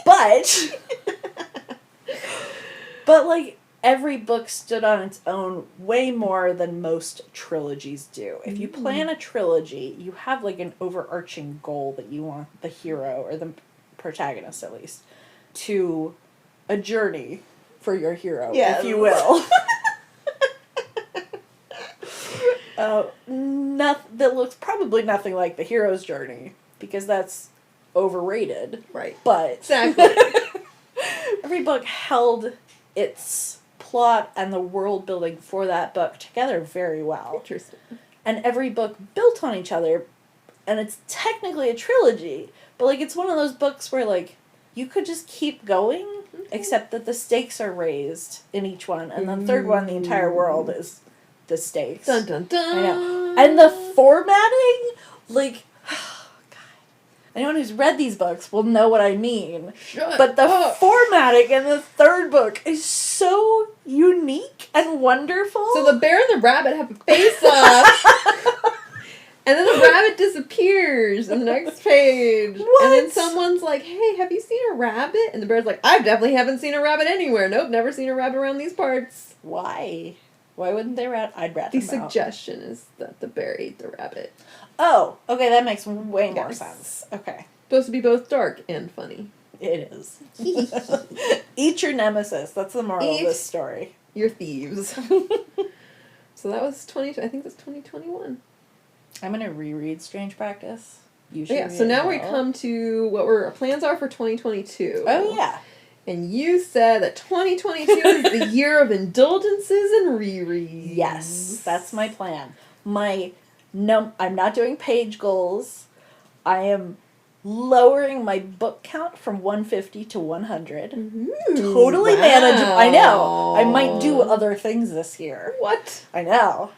But... But, like, every book stood on its own way more than most trilogies do. If you plan a trilogy, you have, like, an overarching goal that you want the hero, or the protagonist at least, to a journey for your hero, Yes. if you will. That looks probably nothing like the hero's journey, because that's overrated. Right. But Exactly. every book held its plot and the world building for that book together very well. Interesting. And every book built on each other, and it's technically a trilogy, but, like, it's one of those books where, like, you could just keep going, except that the stakes are raised in each one, and the third one, the entire world is the stakes. Dun dun dun. I know. And the formatting, like, God. Anyone who's read these books will know what I mean. Shut But the up. formatting in the third book is so unique and wonderful. So the bear and the rabbit have a face-off. And then the rabbit disappears in the next page. What? And then someone's like, "Hey, have you seen a rabbit?" And the bear's like, "I definitely haven't seen a rabbit anywhere. Nope, never seen a rabbit around these parts." Why? Why wouldn't they rat? I'd rat The them out. suggestion is that the bear ate the rabbit. Oh, okay, that makes way more Yes. sense. Okay. Supposed to be both dark and funny. It is. Eat your nemesis. That's the moral Eat. of this story. You're thieves. So that was I think that's 2021. I'm going to reread Strange Practice. You should Yeah, read so it now as we well. come to what our plans are for 2022. Oh, yeah. And you said that 2022 is the year of indulgences and rereads. Yes, that's my plan. I'm not doing page goals. I am lowering my book count from 150 to 100. Totally manageable. I know. I might do other things this year. What? I know.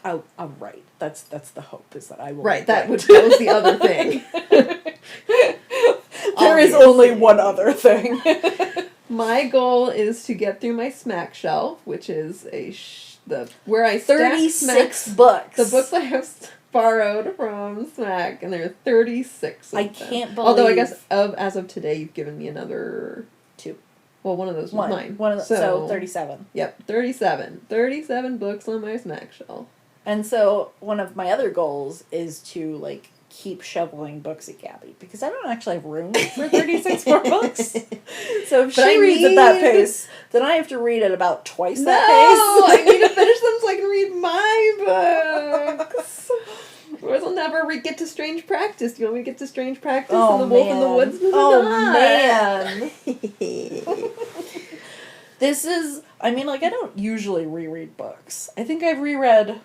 Oh, I'm right. That's the hope, is that I will. Right, be that right. was the other thing. There is only one other thing. My goal is to get through my Smack shelf, which is where I stack 36 Smacks, books. the books I have borrowed from Smack, and there are 36 of I them. can't believe. Although I guess as of today, you've given me another 2. Well, one of those was One. mine. One of the, so 37. Yep, 37. 37 books on my Smack shelf. And so one of my other goals is to, like, keep shoveling books at Gabi because I don't actually have room for 36 more books. So if she reads at that pace, then I have to read at about twice that pace. I need to finish them so I can read my books. Otherwise I'll never get to Strange Practice. Do you want me to get to Strange Practice and The Wolf in the Woods? Man. This is, I mean, like, I don't usually reread books. I think I've reread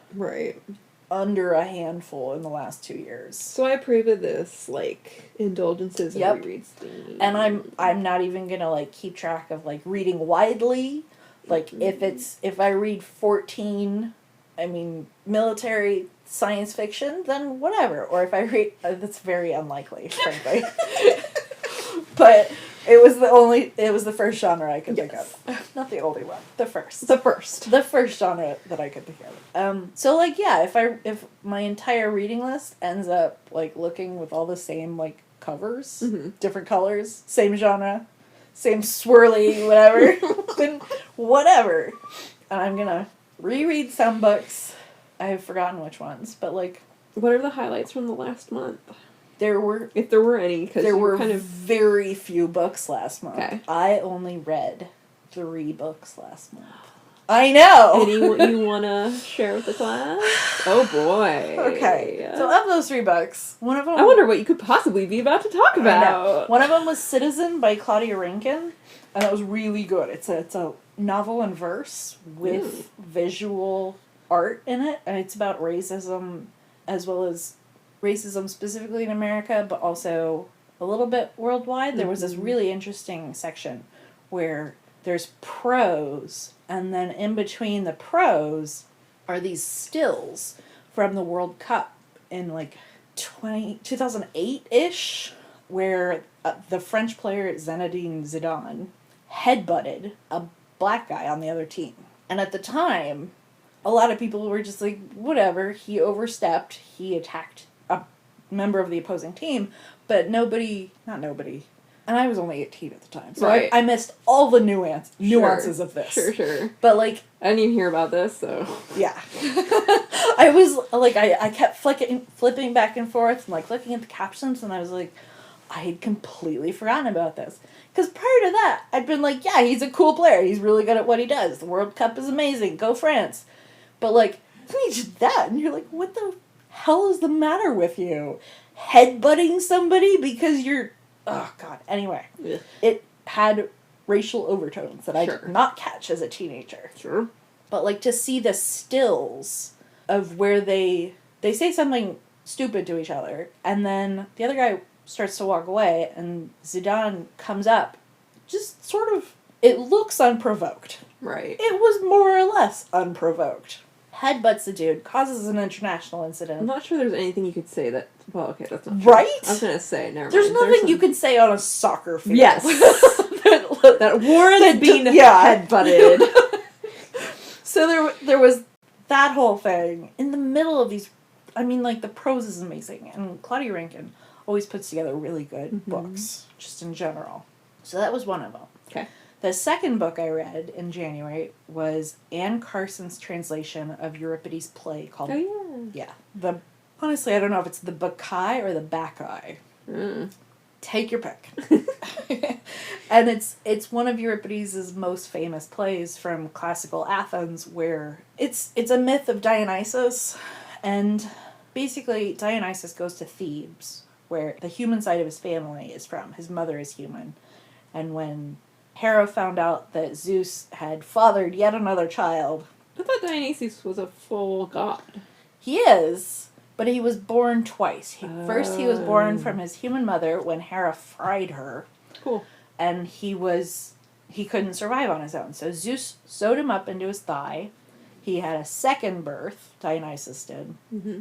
under a handful in the last 2 years. So I approve of this, like, Indulgences and Rereads thing. And I'm not even gonna, like, keep track of, like, reading widely. Like, if I read 14, I mean, military science fiction, then whatever. Or if I read, that's very unlikely, frankly. But it was the first genre I could think of. Not the only one. The first. The first genre that I could think of. So, like, yeah, if my entire reading list ends up, like, looking with all the same, like, covers, different colors, same genre, same swirly whatever, then whatever. And I'm gonna reread some books. I have forgotten which ones, but, like... What are the highlights from the last month? If there were any, because there were very few books last month. Okay. I only read 3 books last month. I know! Any you want to share with the class? Oh, boy. Okay. So of those 3 books, one of them... I wonder what you could possibly be about to talk about. One of them was Citizen by Claudia Rankine, and that was really good. It's a novel in verse with visual art in it, and it's about racism as well as racism specifically in America, but also a little bit worldwide. There was this really interesting section where there's prose, and then in between the prose are these stills from the World Cup in like 2008-ish, where the French player Zinedine Zidane headbutted a black guy on the other team. And at the time, a lot of people were just like, whatever, he overstepped, he attacked a member of the opposing team, but not nobody, and I was only 18 at the time, so I missed all the nuances of this. Sure. But, like... I didn't even hear about this, so... Yeah. I was, like, I kept flipping back and forth, and, like, looking at the captions, and I was like, I had completely forgotten about this. Because prior to that, I'd been like, yeah, he's a cool player, he's really good at what he does, the World Cup is amazing, go France. But, like, he did that, and you're like, what the hell is the matter with you? Headbutting somebody because you're... Oh, God. Anyway. Yeah. It had racial overtones that I did not catch as a teenager. Sure. But, like, to see the stills of where they say something stupid to each other, and then the other guy starts to walk away, and Zidane comes up, just sort of... It looks unprovoked. Right. It was more or less unprovoked. Headbutts the dude, causes an international incident. I'm not sure there's anything you could say that... Well, okay, that's not true. Right? I was going to say, never There's mind. nothing you can say on a soccer field. Yes. that warrants being headbutted. So there was that whole thing. In the middle of these... I mean, like, the prose is amazing. And Claudia Rankine always puts together really good books, just in general. So that was one of them. Okay. The second book I read in January was Anne Carson's translation of Euripides' play called... Oh, yeah. Yeah. Honestly, I don't know if it's the Bacchae or the Bacchae. Take your pick. And it's one of Euripides' most famous plays from classical Athens, where it's a myth of Dionysus, and basically Dionysus goes to Thebes, where the human side of his family is from. His mother is human. And when Hera found out that Zeus had fathered yet another child... I thought Dionysus was a full god. He is, but he was born twice. First he was born from his human mother when Hera fried her. Cool. And he couldn't survive on his own. So Zeus sewed him up into his thigh. He had a second birth, Dionysus did. Mm-hmm.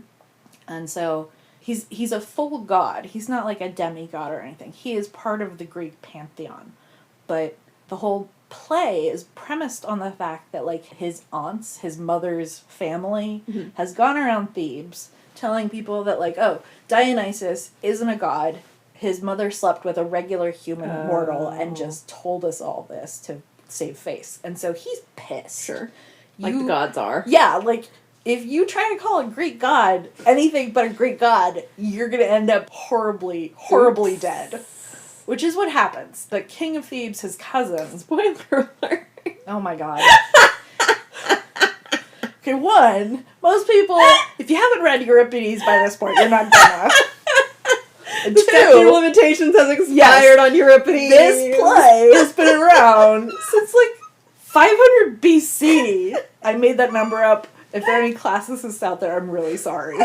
And so he's a full god. He's not like a demigod or anything. He is part of the Greek pantheon. But the whole play is premised on the fact that, like, his aunts, his mother's family, has gone around Thebes telling people that, like, oh, Dionysus isn't a god. His mother slept with a regular human mortal and just told us all this to save face. And so he's pissed. Sure. Like the gods are. Yeah, like, if you try to call a Greek god anything but a Greek god, you're going to end up horribly, horribly dead. Which is what happens. The king of Thebes, his cousin... Spoiler alert. Oh my god. Okay, one, most people, if you haven't read Euripides by this point, you're not gonna. And The statute of limitations has expired on Euripides. This play has been around since like 500 BC. I made that number up. If there are any classicists out there, I'm really sorry.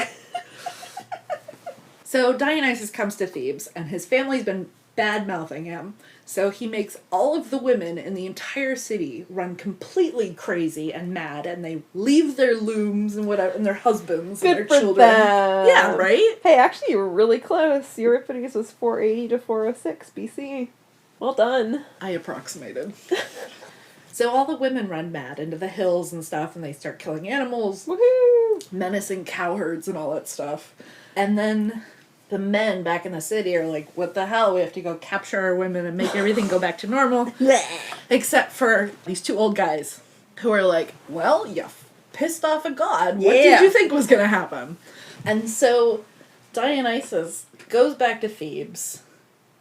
So Dionysus comes to Thebes, and his family's been bad-mouthing him. So he makes all of the women in the entire city run completely crazy and mad, and they leave their looms and whatever, and their husbands and their children. Them. Yeah, right? Hey, actually, you were really close. Euripides was 480 to 406 BC. Well done. I approximated. So all the women run mad into the hills and stuff, and they start killing animals, Woohoo! menacing cowherds and all that stuff. And then the men back in the city are like, what the hell, we have to go capture our women and make everything go back to normal. Except for these two old guys who are like, well, you pissed off a god. What did you think was going to happen? And so Dionysus goes back to Thebes,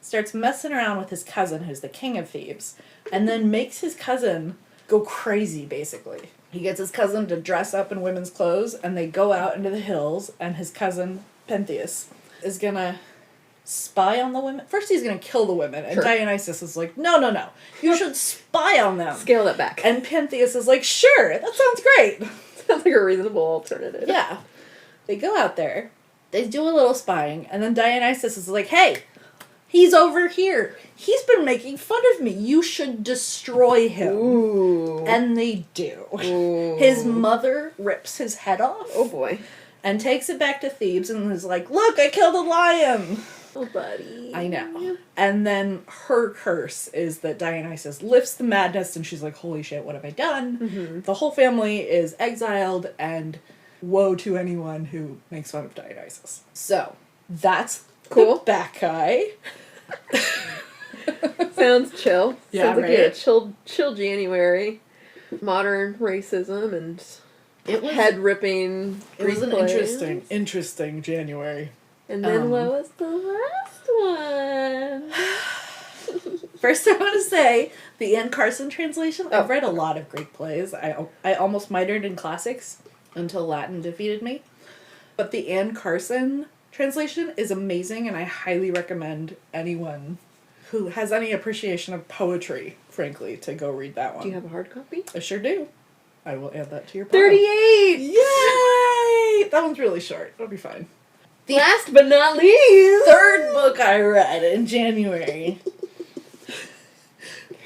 starts messing around with his cousin, who's the king of Thebes, and then makes his cousin go crazy, basically. He gets his cousin to dress up in women's clothes, and they go out into the hills, and his cousin, Pentheus, is gonna spy on the women. First he's gonna kill the women, and Dionysus is like, no, you should spy on them. Scale that back. And Pentheus is like, sure, that sounds great. Sounds like a reasonable alternative. Yeah. They go out there, they do a little spying, and then Dionysus is like, hey, he's over here. He's been making fun of me. You should destroy him. Ooh. And they do. Ooh. His mother rips his head off. Oh boy. And takes it back to Thebes and is like, look, I killed a lion. Oh, buddy. I know. And then her curse is that Dionysus lifts the madness and she's like, holy shit, what have I done? Mm-hmm. The whole family is exiled, and woe to anyone who makes fun of Dionysus. So, that's cool. The Bacchae. Sounds chill. Yeah, Sounds like right? a chill January. Modern racism and head-ripping It was an plays. interesting January. And then what was the last one? First, I want to say the Anne Carson translation. Oh. I've read a lot of Greek plays. I almost minored in classics until Latin defeated me. But the Anne Carson translation is amazing, and I highly recommend anyone who has any appreciation of poetry, frankly, to go read that one. Do you have a hard copy? I sure do. I will add that to your pile. 38! Yay! That one's really short. It'll be fine. Last but not least, Third book I read in January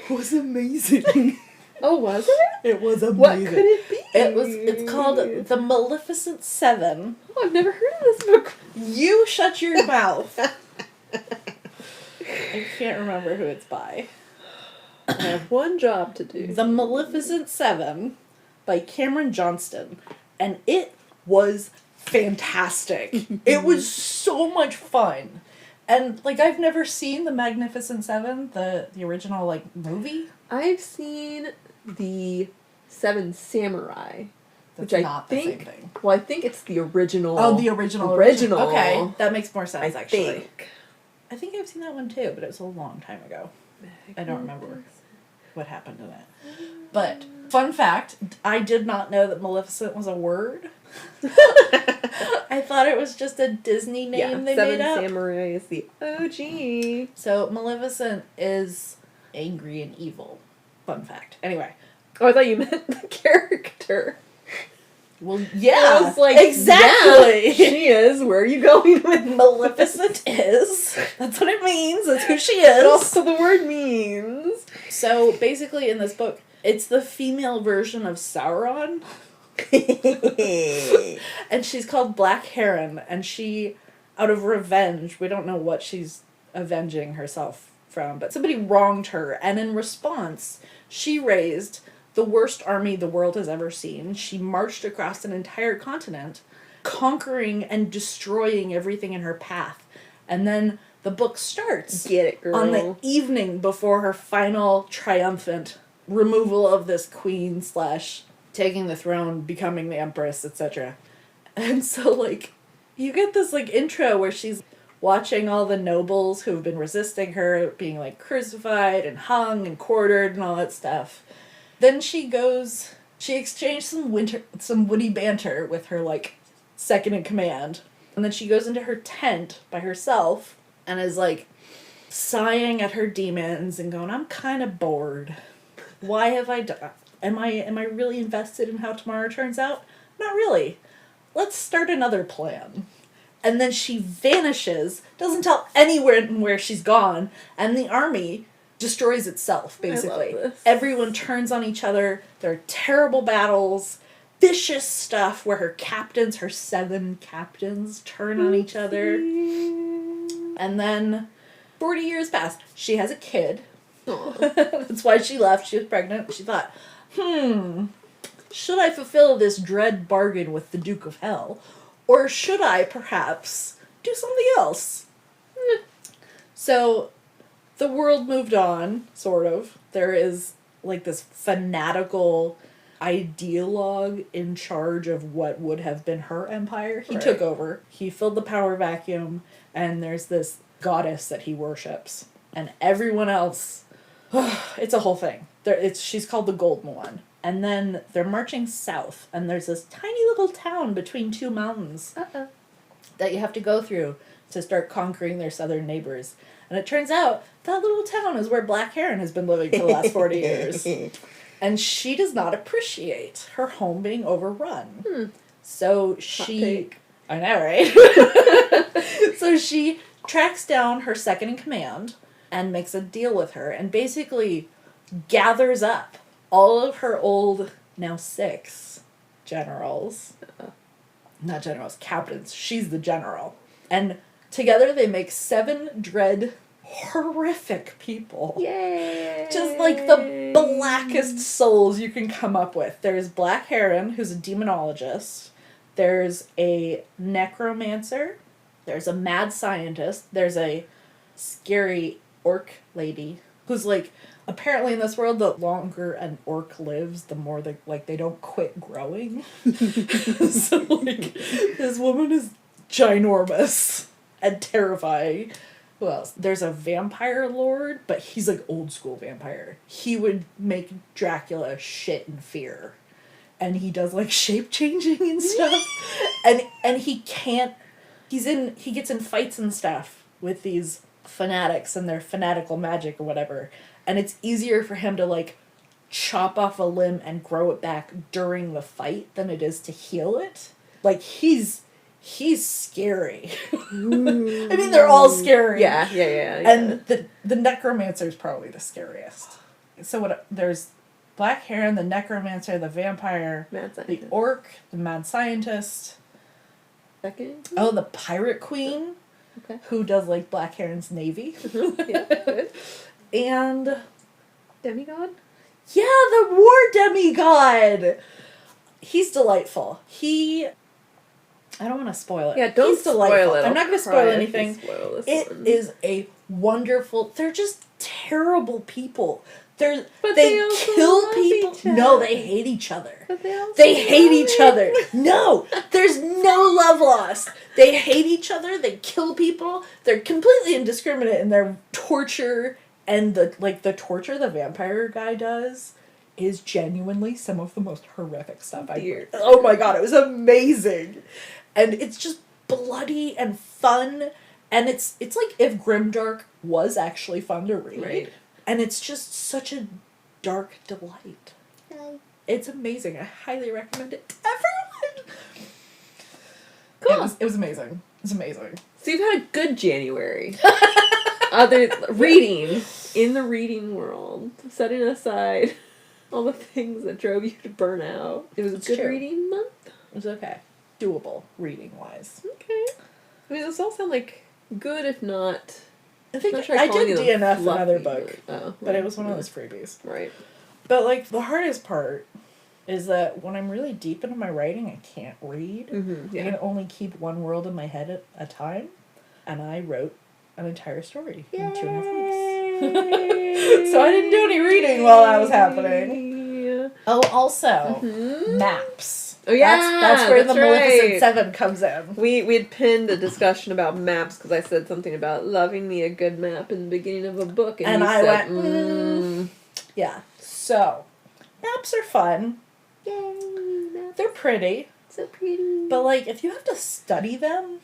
was amazing. Oh, was it? It was amazing. What could it be? It's called The Maleficent Seven. Oh, I've never heard of this book. You shut your mouth. I can't remember who it's by. I have one job to do. The Maleficent Seven by Cameron Johnston. And it was fantastic. It was so much fun. And, like, I've never seen The Magnificent Seven, the original, like, movie. I've seen the Seven Samurai, That's which not I the think. same thing. Well, I think it's the original. Oh, the original. Okay, that makes more sense, actually. I think I've seen that one too, but it was a long time ago. I don't remember what happened in it. But, fun fact, I did not know that Maleficent was a word. I thought it was just a Disney name they made up. Seven Samurai is the OG. So, Maleficent is angry and evil. Fun fact. Anyway. Oh, I thought you meant the character. Well, yeah. I was like, exactly. Yeah, she is. Where are you going with Maleficent is. That's what it means. That's who she That's is. also the word means. So, basically, in this book, it's the female version of Sauron. And she's called Black Heron, and she, out of revenge, we don't know what she's avenging herself from, but somebody wronged her, and in response, she raised the worst army the world has ever seen. She marched across an entire continent, conquering and destroying everything in her path. And then the book starts Get it, girl. on the evening before her final triumphant removal of this queen / taking the throne, becoming the empress, etc. And so, like, you get this, like, intro where she's watching all the nobles who've been resisting her being, like, crucified and hung and quartered and all that stuff. Then she exchanged some witty banter with her, like, second in command. And then she goes into her tent by herself and is, like, sighing at her demons and going, I'm kind of bored. Why have I done? Am I really invested in how tomorrow turns out? Not really. Let's start another plan. And then she vanishes, doesn't tell anyone where she's gone, and the army destroys itself, basically. I love this. Everyone turns on each other. There are terrible battles, vicious stuff where her 7 captains turn on each other. And then 40 years pass. She has a kid. That's why she left. She was pregnant. She thought, should I fulfill this dread bargain with the Duke of Hell? Or should I, perhaps, do something else? So, the world moved on, sort of. There is, like, this fanatical ideologue in charge of what would have been her empire. He took over. He filled the power vacuum, and there's this goddess that he worships. And everyone else, it's a whole thing. She's called the Golden One. And then they're marching south, and there's this tiny little town between 2 mountains that you have to go through to start conquering their southern neighbors. And it turns out that little town is where Black Heron has been living for the last 40 years. And she does not appreciate her home being overrun. So she... I know, right? So she tracks down her second in command and makes a deal with her and basically gathers up all of her old, now 6, generals. Not generals, captains. She's the general. And together they make 7 dread, horrific people. Yay! Just like the blackest souls you can come up with. There's Black Heron, who's a demonologist. There's a necromancer. There's a mad scientist. There's a scary orc lady who's like, apparently in this world, the longer an orc lives, the more they don't quit growing. So, like, this woman is ginormous and terrifying. Who else? There's a vampire lord, but he's like old school vampire. He would make Dracula shit in fear. And he does like shape changing and stuff. and he gets in fights and stuff with these fanatics and their fanatical magic or whatever. And it's easier for him to, like, chop off a limb and grow it back during the fight than it is to heal it. Like, he's scary. I mean, they're all scary. Yeah. And the necromancer's probably the scariest. So there's Black Heron, the necromancer, the vampire, the orc, the mad scientist. Second? Oh, the pirate queen. Okay. Who does, like, Black Heron's navy. Yeah, good. And... Demigod? Yeah, the war demigod! He's delightful. I don't want to spoil it. Yeah, don't He's delightful. spoil it. I'm not going to spoil anything. It is a wonderful... They're just terrible people. They also kill love people. each other. No, they hate each other. But They hate each other. No, there's no love lost. They hate each other. They kill people. They're completely indiscriminate in their torture, and the torture the vampire guy does is genuinely some of the most horrific stuff I've heard. Oh my god, it was amazing. And it's just bloody and fun, and it's like if Grimdark was actually fun to read. Right. And it's just such a dark delight. It's amazing. I highly recommend it to everyone. Cool. It was amazing. It's amazing. So you've had a good January. Other reading in the reading world, setting aside all the things that drove you to burn out. It was a good reading month. It was okay. Doable reading wise. Okay. I mean, those all sound like good, if not. I think sure I calling did you DNF fluffy, another book, but it was one of those freebies. Right. But like the hardest part is that when I'm really deep into my writing, I can't read. Mm-hmm, yeah. I can only keep one world in my head at a time, and I wrote an entire story in 2.5 weeks. So I didn't do any reading while that was happening. Oh, also, maps. Oh, yeah, That's where the Maleficent right. 7 comes in. We had pinned a discussion about maps because I said something about loving me a good map in the beginning of a book, and you I said, went, yeah. So, maps are fun. Yay, maps. They're pretty. So pretty. But, like, if you have to study them,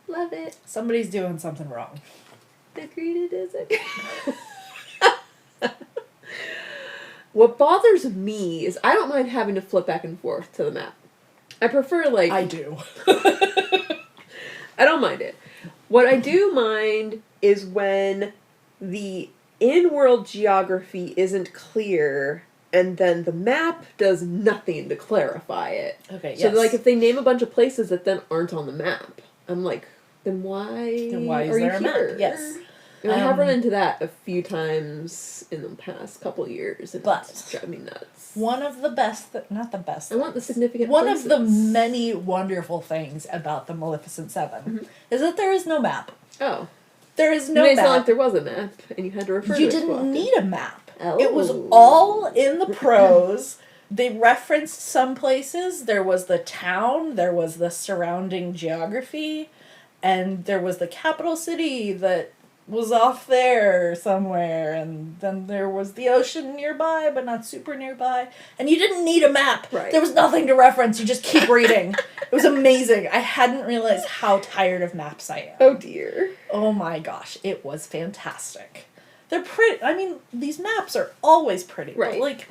Love it. somebody's doing something wrong. The created is it. What bothers me is I don't mind having to flip back and forth to the map. I prefer, like... I do. I don't mind it. What I do mind is when the in-world geography isn't clear and then the map does nothing to clarify it. Okay, So, yes. like, if they name a bunch of places that then aren't on the map, I'm like, then why is are there you a map? here? Yes. And I have run into that a few times in the past couple years, and But it's driving me nuts. one of the best, not the best. I want the significant One places. of the many wonderful things about the Maleficent 7 is that there is no map. Oh. There is no It's map. not like there was a map, and you had to refer to You it didn't often. need a map. Oh. It was all in the prose. They referenced some places. There was the town, there was the surrounding geography, and there was the capital city that was off there somewhere, and then there was the ocean nearby, but not super nearby. And you didn't need a map. Right. There was nothing to reference. You just keep reading. It was amazing. I hadn't realized how tired of maps I am. Oh dear. Oh my gosh, it was fantastic. They're pretty. I mean, these maps are always pretty. Right. But like,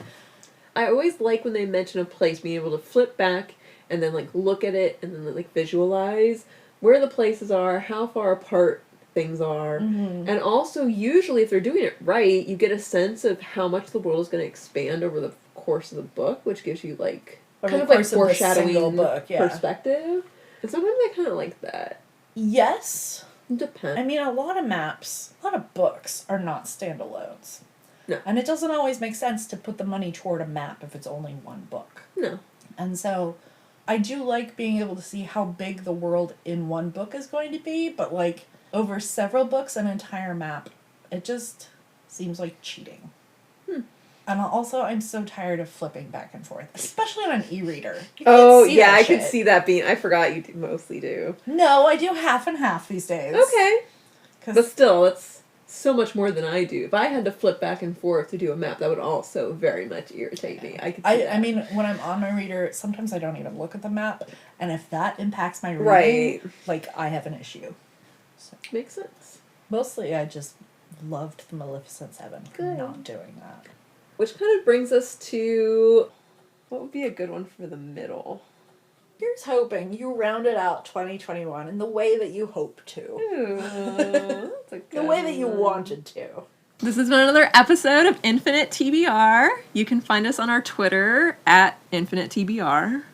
I always like when they mention a place, being able to flip back and then, like, look at it and then, like, visualize where the places are, how far apart things are. And also, usually, if they're doing it right, you get a sense of how much the world is going to expand over the course of the book, which gives you, like, Over kind the of, like, course of the foreshadowing single book, yeah. perspective. And sometimes I kind of like that. yes. It depends. I mean, a lot of maps, a lot of books are not standalones. No. And it doesn't always make sense to put the money toward a map if it's only one book. No. And so, I do like being able to see how big the world in one book is going to be, but like, over several books, an entire map, it just seems like cheating. And also, I'm so tired of flipping back and forth, especially on an e-reader. You can't Oh, see yeah, that I could shit. see that being... I forgot you mostly do. No, I do half and half these days. Okay. 'Cause But still, it's so much more than I do. If I had to flip back and forth to do a map, that would also very much irritate me. I could see that. I mean, when I'm on my reader, sometimes I don't even look at the map, and if that impacts my reading, Right. like, I have an issue. So, Makes sense. mostly, I just loved the Maleficent 7 for Good. not doing that. Which kind of brings us to... What would be a good one for the middle? Here's hoping you rounded out 2021 in the way that you hoped to. Ooh, that's a good The way that you one. wanted to. This has been another episode of Infinite TBR. You can find us on our Twitter at Infinite TBR.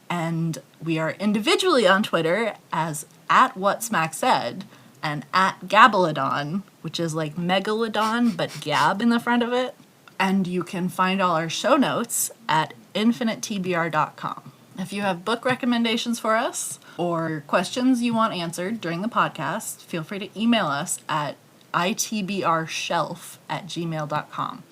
And we are individually on Twitter as @WhatSmackSaid and @Gabalodon, which is like Megalodon, but Gab in the front of it. And you can find all our show notes at infinitetbr.com. If you have book recommendations for us or questions you want answered during the podcast, feel free to email us at itbrshelf@gmail.com.